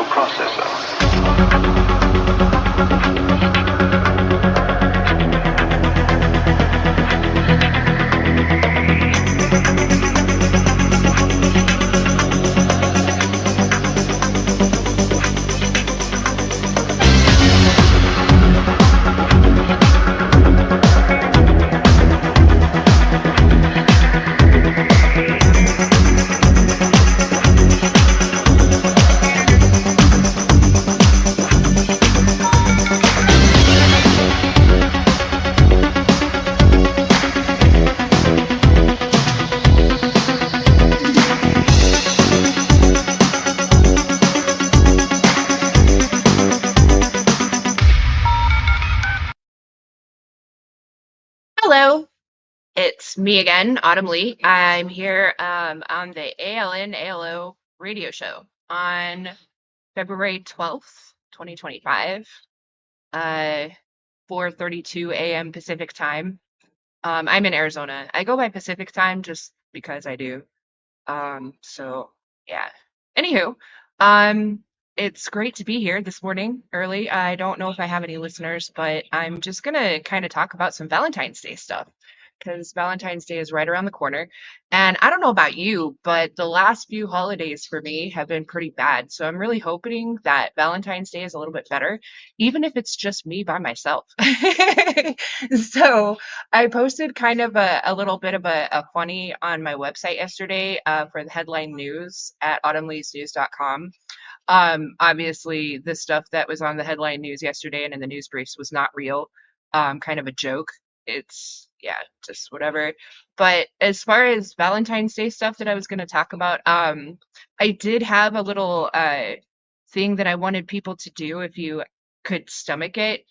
microprocessor. Hello, it's me again, Autumn Lee. I'm here on the ALN ALO radio show on February 12th, 2025, uh, 4:32 a.m. Pacific time. I'm in Arizona. I go by Pacific time just because I do. So yeah. Anywho, um, it's great to be here this morning early. I don't know if I have any listeners, but I'm just gonna kind of talk about some Valentine's Day stuff because Valentine's Day is right around the corner. And I don't know about you, but the last few holidays for me have been pretty bad. So I'm really hoping that Valentine's Day is a little bit better, even if it's just me by myself. So I posted kind of a little bit of a funny on my website yesterday for the headline news at autumnleesnews.com. Obviously, the stuff that was on the headline news yesterday and in the news briefs was not real, kind of a joke. It's, yeah, just whatever. But as far as Valentine's Day stuff that I was going to talk about, I did have a little thing that I wanted people to do if you could stomach it,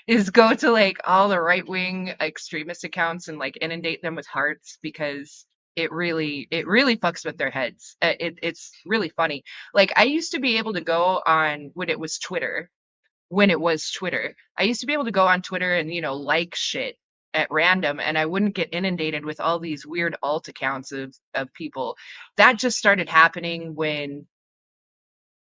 is go to like all the right wing extremist accounts and like inundate them with hearts because it really fucks with their heads. It's really funny. Like I used to be able to go on when it was Twitter. I used to be able to go on Twitter and like shit at random, and I wouldn't get inundated with all these weird alt accounts of people. That just started happening when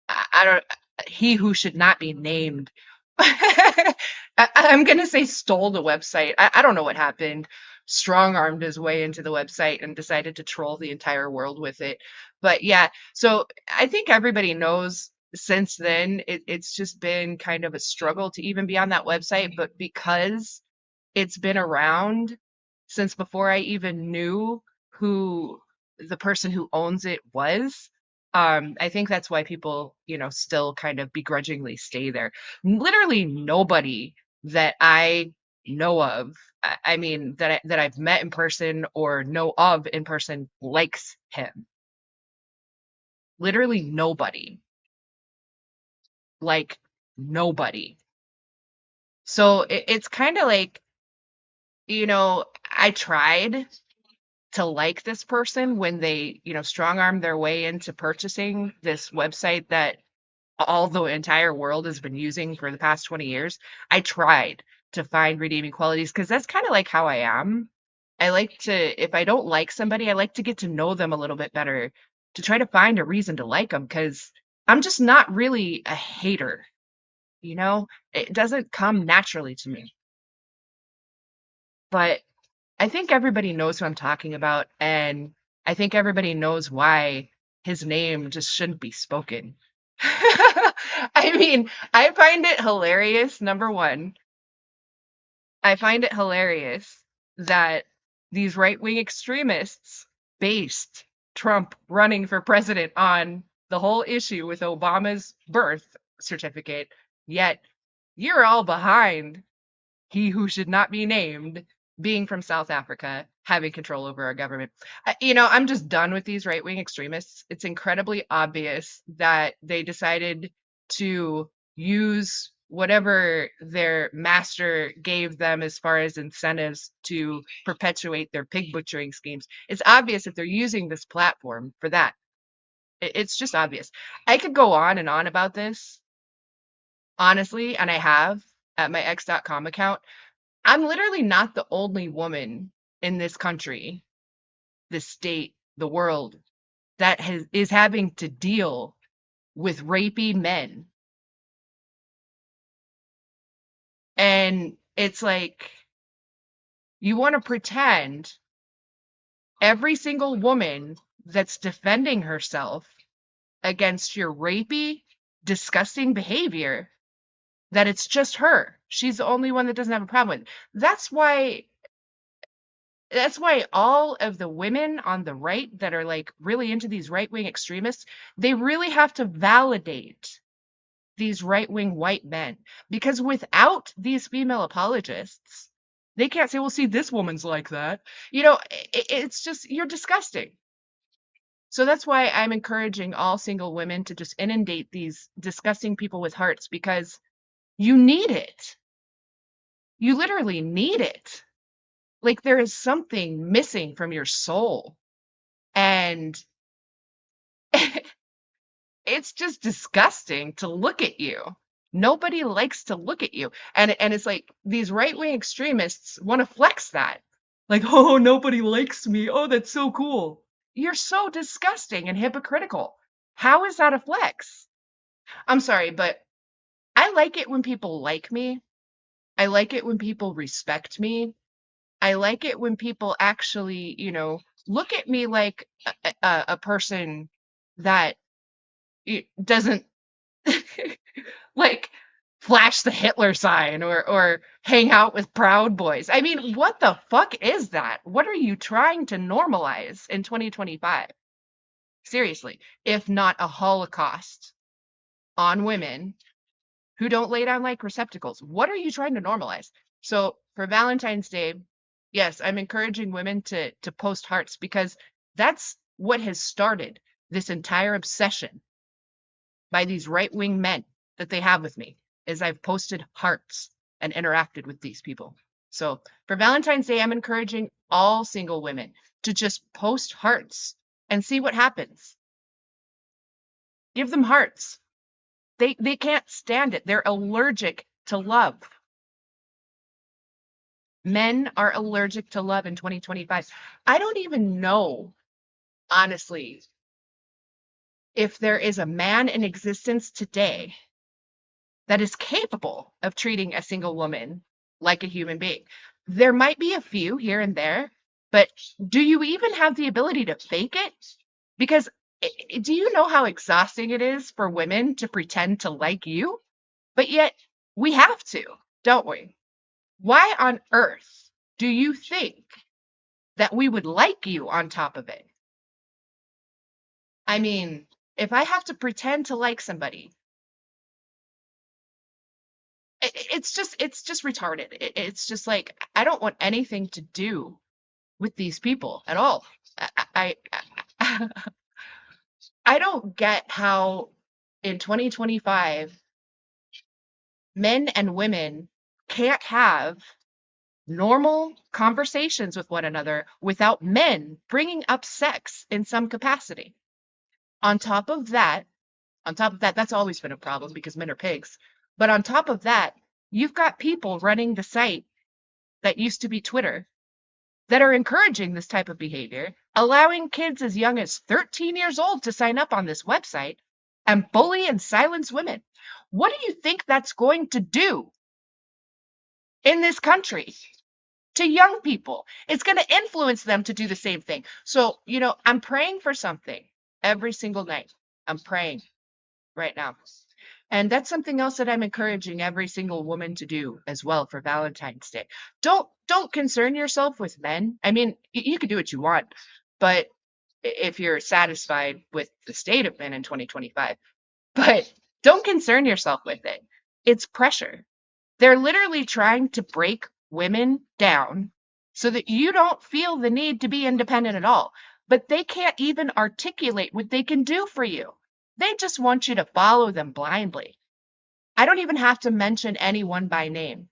I don't he who should not be named. I'm gonna say stole the website. I don't know what happened. Strong armed his way into the website and decided to troll the entire world with it. But yeah, so I think everybody knows since then it's just been kind of a struggle to even be on that website. But because it's been around since before I even knew who the person who owns it was. I think that's why people, still kind of begrudgingly stay there. Literally nobody that I know of, I mean, that I've met in person or know of in person likes him. Literally nobody. Like nobody. So it's kind of like, I tried to like this person when they, strong arm their way into purchasing this website that all the entire world has been using for the past 20 years. I tried to find redeeming qualities because that's kind of like how I am. I like to, if I don't like somebody, I like to get to know them a little bit better to try to find a reason to like them because I'm just not really a hater, It doesn't come naturally to me. But I think everybody knows who I'm talking about, and I think everybody knows why his name just shouldn't be spoken. I mean, I find it hilarious, number one. I find it hilarious that these right-wing extremists based Trump running for president on the whole issue with Obama's birth certificate, yet you're all behind he who should not be named being from South Africa, having control over our government. I'm just done with these right wing extremists. It's incredibly obvious that they decided to use whatever their master gave them as far as incentives to perpetuate their pig butchering schemes. It's obvious that they're using this platform for that. It's just obvious. I could go on and on about this, honestly, and I have at my x.com account. I'm literally not the only woman in this country, this state, the world that is having to deal with rapey men. And it's like, you want to pretend every single woman that's defending herself against your rapey, disgusting behavior, that it's just her. She's the only one that doesn't have a problem with it. That's why all of the women on the right that are like really into these right-wing extremists, they really have to validate these right-wing white men, because without these female apologists, they can't say, well, see, this woman's like that. It's just, you're disgusting. So that's why I'm encouraging all single women to just inundate these disgusting people with hearts, because you need it. You literally need it. Like, there is something missing from your soul. And it's just disgusting to look at you. Nobody likes to look at you. And it's like these right-wing extremists want to flex that. Like, oh, nobody likes me. Oh, that's so cool. You're so disgusting and hypocritical. How is that a flex? I'm sorry, but I like it when people like me. I like it when people respect me. I like it when people actually, look at me like a person that doesn't like flash the Hitler sign or hang out with Proud Boys. I mean, what the fuck is that? What are you trying to normalize in 2025? Seriously, if not a holocaust on women who don't lay down like receptacles. What are you trying to normalize? So for Valentine's Day, yes, I'm encouraging women to post hearts, because that's what has started this entire obsession by these right-wing men that they have with me, is I've posted hearts and interacted with these people. So for Valentine's Day, I'm encouraging all single women to just post hearts and see what happens. Give them hearts. They can't stand it. They're allergic to love. Men are allergic to love in 2025. I don't even know, honestly, if there is a man in existence today that is capable of treating a single woman like a human being. There might be a few here and there, but do you even have the ability to fake it? Because do you know how exhausting it is for women to pretend to like you? But yet we have to, don't we? Why on earth do you think that we would like you on top of it? I mean, if I have to pretend to like somebody, it's just retarded. It's just like, I don't want anything to do with these people at all. I I don't get how in 2025 men and women can't have normal conversations with one another without men bringing up sex in some capacity. On top of that, that's always been a problem because men are pigs. But on top of that, you've got people running the site that used to be Twitter that are encouraging this type of behavior, allowing kids as young as 13 years old to sign up on this website and bully and silence women. What do you think that's going to do in this country to young people? It's going to influence them to do the same thing. So, I'm praying for something every single night. I'm praying right now. And that's something else that I'm encouraging every single woman to do as well for Valentine's Day. Don't concern yourself with men. I mean, you can do what you want, but if you're satisfied with the state of men in 2025, but don't concern yourself with it. It's pressure. They're literally trying to break women down so that you don't feel the need to be independent at all. But they can't even articulate what they can do for you. They just want you to follow them blindly. I don't even have to mention anyone by name.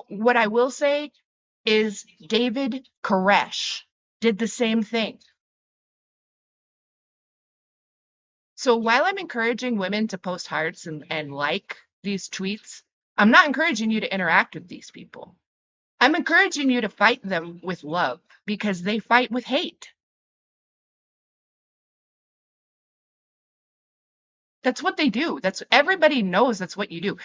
What I will say is David Koresh did the same thing. So while I'm encouraging women to post hearts and like these tweets, I'm not encouraging you to interact with these people. I'm encouraging you to fight them with love, because they fight with hate. That's what they do. That's everybody knows that's what you do.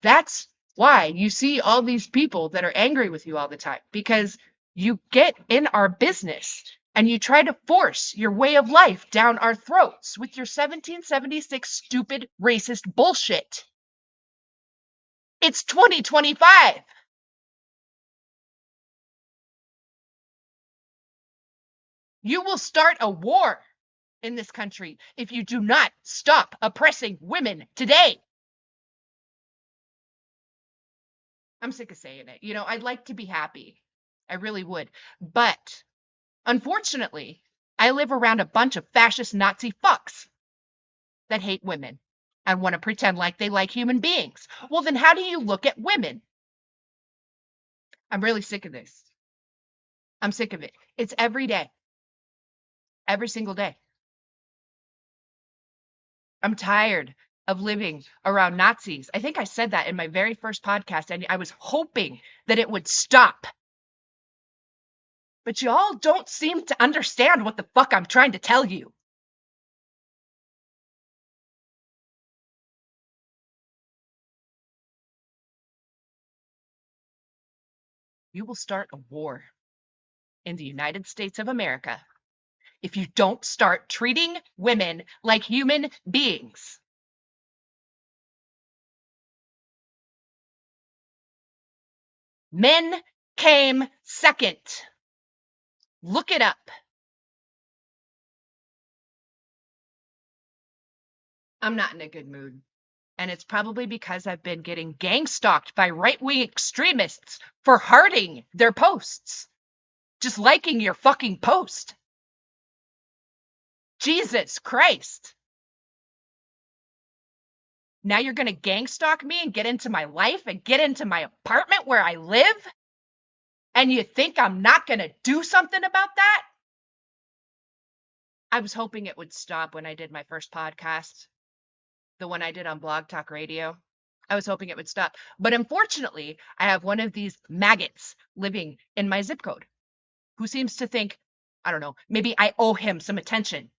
That's why you see all these people that are angry with you all the time because you get in our business and you try to force your way of life down our throats with your 1776 stupid racist bullshit. It's 2025. You will start a war in this country if you do not stop oppressing women today. I'm sick of saying it. I'd like to be happy. I really would. But unfortunately, I live around a bunch of fascist Nazi fucks that hate women and want to pretend like they like human beings. Well, then how do you look at women? I'm really sick of this. I'm sick of it. It's every day, every single day. I'm tired of living around Nazis. I think I said that in my very first podcast, and I was hoping that it would stop. But y'all don't seem to understand what the fuck I'm trying to tell you. You will start a war in the United States of America if you don't start treating women like human beings. Men came second. Look it up. I'm not in a good mood. And it's probably because I've been getting gang stalked by right wing extremists for hearting their posts. Just liking your fucking post. Jesus Christ. Now you're going to gang stalk me and get into my life and get into my apartment where I live? And you think I'm not going to do something about that? I was hoping it would stop when I did my first podcast, the one I did on Blog Talk Radio. I was hoping it would stop. But unfortunately, I have one of these maggots living in my zip code who seems to think, I don't know, maybe I owe him some attention.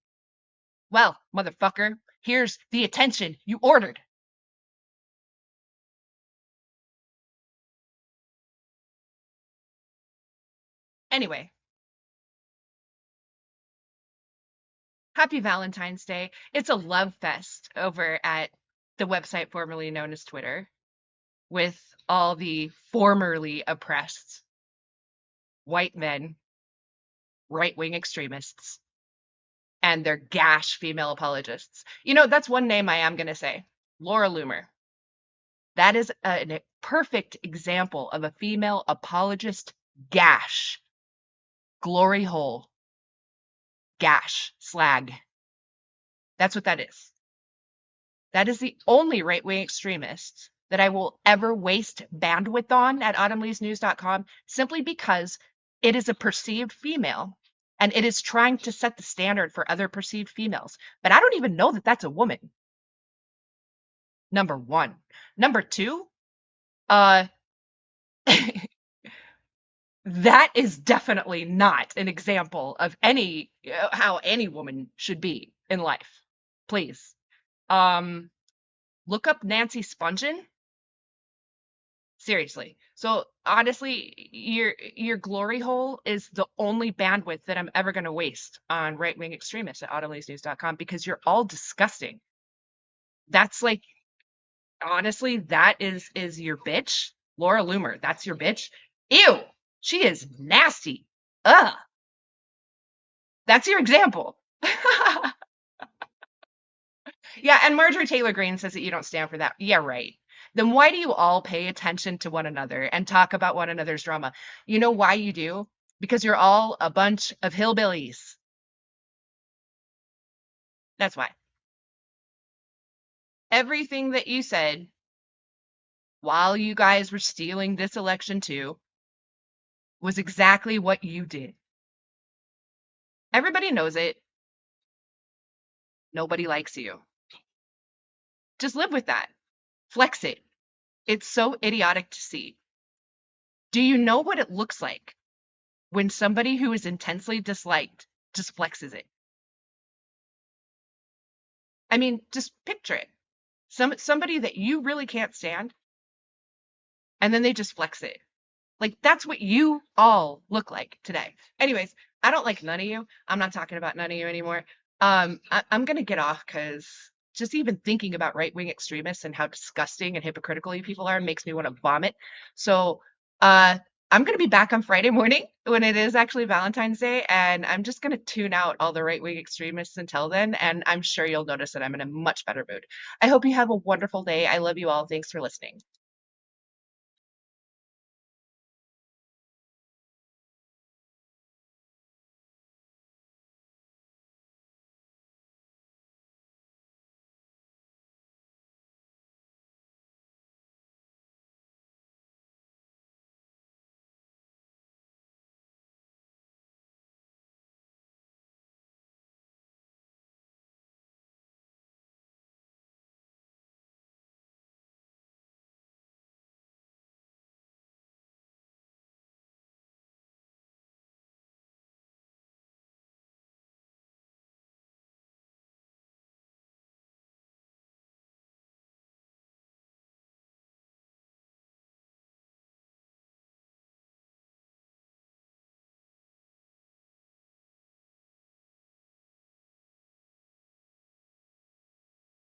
Well, motherfucker, here's the attention you ordered. Anyway, happy Valentine's Day. It's a love fest over at the website formerly known as Twitter with all the formerly oppressed white men, right wing extremists, and their gash female apologists. That's one name I am going to say, Laura Loomer. That is a perfect example of a female apologist gash, glory hole, gash, slag. That's what that is. That is the only right wing extremist that I will ever waste bandwidth on at autumnleesnews.com simply because it is a perceived female and it is trying to set the standard for other perceived females. But I don't even know that that's a woman. Number one. Number two, uh, that is definitely not an example of how any woman should be in life. Please. Look up Nancy Spungen. Seriously. So honestly, your glory hole is the only bandwidth that I'm ever going to waste on right-wing extremists at autumnleesnews.com because you're all disgusting. That's like honestly, that is your bitch, Laura Loomer. That's your bitch. Ew, she is nasty. Ugh. That's your example. Yeah, and Marjorie Taylor Greene says that you don't stand for that. Yeah, right. Then why do you all pay attention to one another and talk about one another's drama? You know why you do? Because you're all a bunch of hillbillies. That's why. Everything that you said while you guys were stealing this election too was exactly what you did. Everybody knows it. Nobody likes you. Just live with that. Flex it. It's so idiotic to see. Do you know what it looks like when somebody who is intensely disliked just flexes it? I mean, just picture it. Somebody that you really can't stand, and then they just flex it. Like that's what you all look like today. Anyways, I don't like none of you. I'm not talking about none of you anymore. I'm gonna get off because just even thinking about right wing extremists and how disgusting and hypocritical you people are makes me want to vomit. So uh, I'm gonna be back on Friday morning when it is actually Valentine's Day, and I'm just gonna tune out all the right wing extremists until then. And I'm sure you'll notice that I'm in a much better mood. I hope you have a wonderful day. I love you all. Thanks for listening.